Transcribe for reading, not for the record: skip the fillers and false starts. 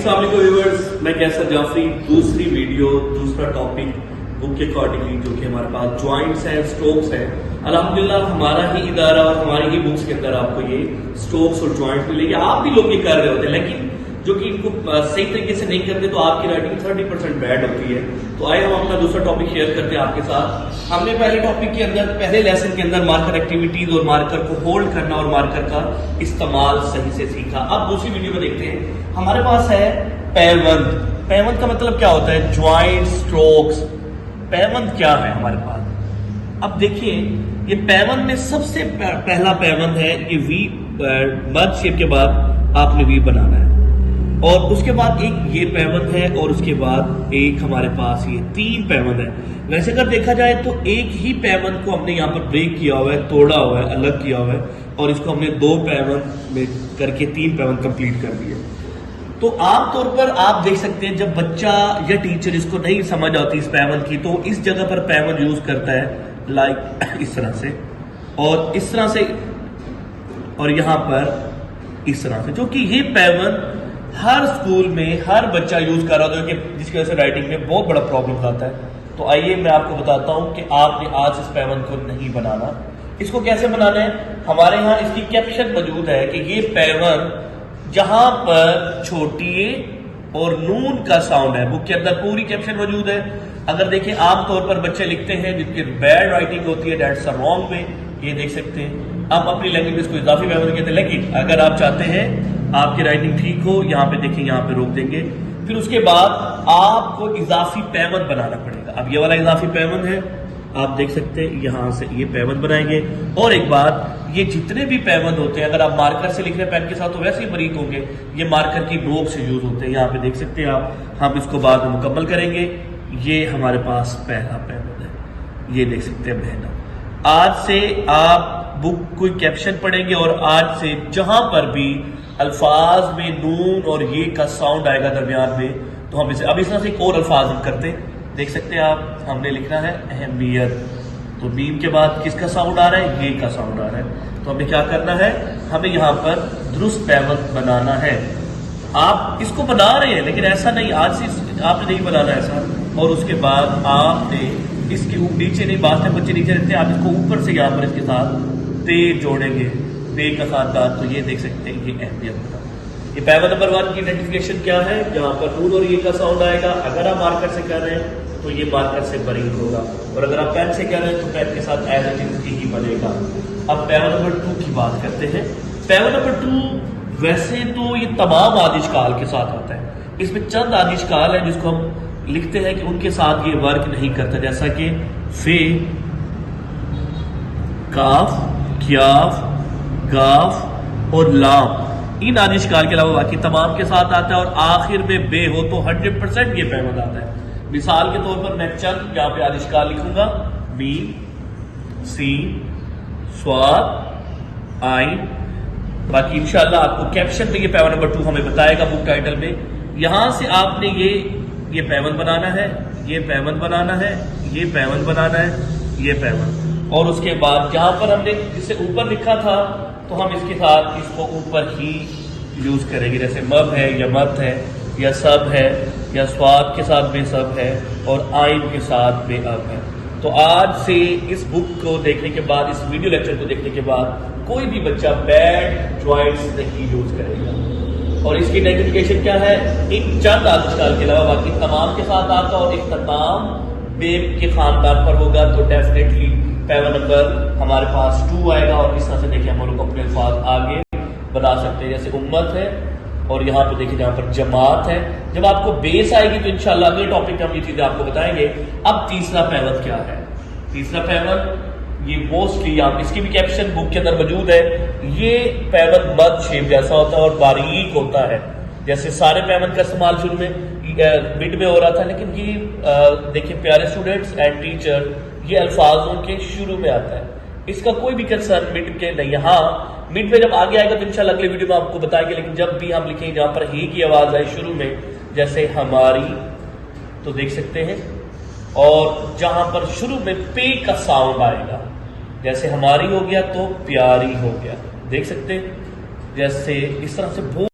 السلام علیکم ویورز، میں کیسر جعفری، دوسری ویڈیو دوسرا ٹاپک بک کے اکارڈنگلی جو کہ ہمارے پاس جوائنٹس ہیں، سٹروکس ہیں. الحمدللہ ہمارا ہی ادارہ اور ہماری ہی بکس کے اندر آپ کو یہ سٹروکس اور جوائنٹس ملے گی. آپ بھی لوگ یہ کر رہے ہوتے ہیں لیکن جو کہ ان کو صحیح طریقے سے نہیں کرتے تو آپ کی رائٹنگ 30% بیڈ ہوتی ہے. تو آئے ہم اپنا دوسرا ٹاپک شیئر کرتے ہیں آپ کے ساتھ. ہم نے پہلے ٹاپک کے اندر پہلے لیسن کے اندر مارکر ایکٹیویٹیز اور مارکر کو ہولڈ کرنا اور مارکر کا استعمال صحیح سے سیکھا. اب دوسری ویڈیو میں دیکھتے ہیں. ہمارے پاس ہے پیوند. پیوند کا مطلب کیا ہوتا ہے؟ جوائنٹ سٹروکس. پیوند کیا ہے ہمارے پاس؟ اب دیکھیے یہ پیوند میں سب سے پہلا پیوند ہے یہ وی مد شیپ کے بعد آپ نے وی بنانا ہے اور اس کے بعد ایک یہ پیوند ہے اور اس کے بعد ایک ہمارے پاس یہ 3 پیوند ہے. ویسے اگر دیکھا جائے تو ایک ہی پیوند کو ہم نے یہاں پر بریک کیا ہوا ہے، توڑا ہوا ہے، الگ کیا ہوا ہے اور اس کو ہم نے 2 پیوند میں کر کے 3 پیوند کمپلیٹ کر دیے. تو عام طور پر آپ دیکھ سکتے ہیں جب بچہ یا ٹیچر اس کو نہیں سمجھ آتی اس پیوند کی تو اس جگہ پر پیوند یوز کرتا ہے لائک اس طرح سے اور اس طرح سے اور یہاں پر اس طرح سے، جو کہ یہ پیوند ہر سکول میں ہر بچہ یوز کر رہا ہوتا ہے جس کی وجہ سے رائٹنگ میں بہت بڑا پرابلم آتا ہے. تو آئیے میں آپ کو بتاتا ہوں کہ آپ نے آج اس پیوند کو نہیں بنانا. اس کو کیسے بنانا ہے؟ ہمارے ہاں اس کی کیپشن موجود ہے کہ یہ پیوند جہاں پر چھوٹی اے اور نون کا ساؤنڈ ہے، بک کے اندر پوری کیپشن موجود ہے. اگر دیکھیں عام طور پر بچے لکھتے ہیں جن کی بیڈ رائٹنگ ہوتی ہے دیٹس اے رانگ وے. یہ دیکھ سکتے ہیں آپ اپنی لینگویج میں اس کو اضافی پیوند کہتے ہیں. لیکن اگر آپ چاہتے ہیں آپ کی رائٹنگ ٹھیک ہو، یہاں پہ دیکھیں یہاں پہ روک دیں گے. پھر اس کے بعد آپ کو اضافی پیوند بنانا پڑے گا. اب یہ والا اضافی پیوند ہے، آپ دیکھ سکتے ہیں یہاں سے یہ پیوند بنائیں گے. اور ایک بات، یہ جتنے بھی پیوند ہوتے ہیں اگر آپ مارکر سے لکھ رہے ہیں پین کے ساتھ تو ویسے ہی باریک ہوں گے. یہ مارکر کی نوک سے یوز ہوتے ہیں. یہاں پہ دیکھ سکتے ہیں آپ. ہم اس کو بعد میں مکمل کریں گے. یہ ہمارے پاس پہلا پیوند ہے، یہ دیکھ سکتے ہیں بہنا. آج سے آپ بک کوئی کیپشن پڑھیں گے اور آج سے جہاں پر بھی الفاظ میں نون اور یہ کا ساؤنڈ آئے گا درمیان میں تو ہم اسے اب اس طرح سے ایک اور الفاظ ہم کرتے ہیں. دیکھ سکتے ہیں آپ، ہم نے لکھنا ہے اہمیت. تو میم کے بعد کس کا ساؤنڈ آ رہا ہے؟ یہ کا ساؤنڈ آ رہا ہے. تو ہمیں کیا کرنا ہے؟ ہمیں یہاں پر درست پیوند بنانا ہے. آپ اس کو بنا رہے ہیں لیکن ایسا نہیں، آج سے آپ نے نہیں بنانا ایسا. اور اس کے بعد آپ نے اس کے نیچے نہیں، بات ہے بچے نیچے رہتے ہیں، آپ اس کو اوپر سے یہاں پر اس کے ساتھ تے جوڑیں گے، بے کا خاندان. تو یہ دیکھ سکتے ہیں یہ اہمیت بنا. یہ پیوند نمبر 1 کی آئیڈینٹیفیکیشن کیا ہے؟ جہاں پر نون اور یہ کا ساؤنڈ آئے گا اگر آپ مارکر سے کر رہے ہیں تو یہ مارکر سے باریک ہوگا اور اگر آپ پین سے کر رہے ہیں تو پین کے ساتھ ایز اٹ از ہی بنے گا. اب پیوند نمبر 2 کی بات کرتے ہیں. پیوند نمبر 2 ویسے تو یہ تمام آدیشکال کے ساتھ آتا ہے. اس میں چند آدیشکال ہیں جس کو ہم لکھتے ہیں کہ ان کے ساتھ یہ ورک نہیں کرتا، جیسا کہ فے، کاف، کیاف، گاف اور لام. ان آدیشکال کے علاوہ باقی تمام کے ساتھ آتا ہے اور آخر میں بے ہو تو 100% یہ پیوند آتا ہے. مثال کے طور پر میں چند یہاں پہ آدیشکال لکھوں گا: میم، سین، صاد، عین. باقی انشاءاللہ آپ کو کیپشن میں یہ پیوند نمبر 2 ہمیں بتائے گا بک ٹائٹل میں. یہاں سے آپ نے یہ پیوند بنانا ہے، یہ پیوند بنانا ہے، یہ پیوند بنانا ہے، یہ پیوند. اور اس کے بعد جہاں پر ہم نے اس سے اوپر لکھا تھا تو ہم اس کے ساتھ اس کو اوپر ہی یوز کریں گے، جیسے مب ہے یا مت ہے یا سب ہے یا سواد کے ساتھ بے سب ہے اور آئین کے ساتھ بے اب ہے. تو آج سے اس بک کو دیکھنے کے بعد، اس ویڈیو لیکچر کو دیکھنے کے بعد کوئی بھی بچہ بیڈ جوائنٹس نہیں یوز کرے گا. اور اس کی آئیڈینٹیفیکیشن کیا ہے؟ ایک چند آدیشکال کے علاوہ باقی تمام کے ساتھ آتا اور اختتام بے کے خاندان پر ہوگا. تو ڈیفینیٹلی پیوند نمبر ہمارے پاس 2 آئے گا. اور اس طرح سے دیکھیں ہم لوگ اپنے الفاظ آگے بنا سکتے ہیں، جیسے امت ہے اور یہاں پہ دیکھیں جہاں پر جماعت ہے. جب آپ کو بیس آئے گی تو انشاءاللہ اگلے ٹاپک میں ہم یہ چیزیں آپ کو بتائیں گے. اب تیسرا پیوند کیا ہے؟ تیسرا پیوند یہ موسٹلی آپ اس کی بھی کیپشن بک کے اندر موجود ہے. یہ پیوند مد شیپ جیسا ہوتا ہے اور باریک ہوتا ہے. جیسے سارے پیوند کا استعمال شروع میں مڈ میں ہو رہا تھا لیکن یہ دیکھیں پیارے اسٹوڈنٹس اینڈ ٹیچر، یہ الفاظوں کے شروع میں آتا ہے. اس کا کوئی بھی کنسرن مڈ کے نہیں. ہاں مڈ میں جب آگے آئے گا تو انشاءاللہ اگلے ویڈیو میں آپ کو بتائیں گے. لیکن جب بھی ہم لکھیں جہاں پر ہی کی آواز آئے شروع میں، جیسے ہماری، تو دیکھ سکتے ہیں. اور جہاں پر شروع میں پے کا ساؤنڈ آئے گا، جیسے ہماری ہو گیا تو پیاری ہو گیا. دیکھ سکتے ہیں جیسے اس طرح سے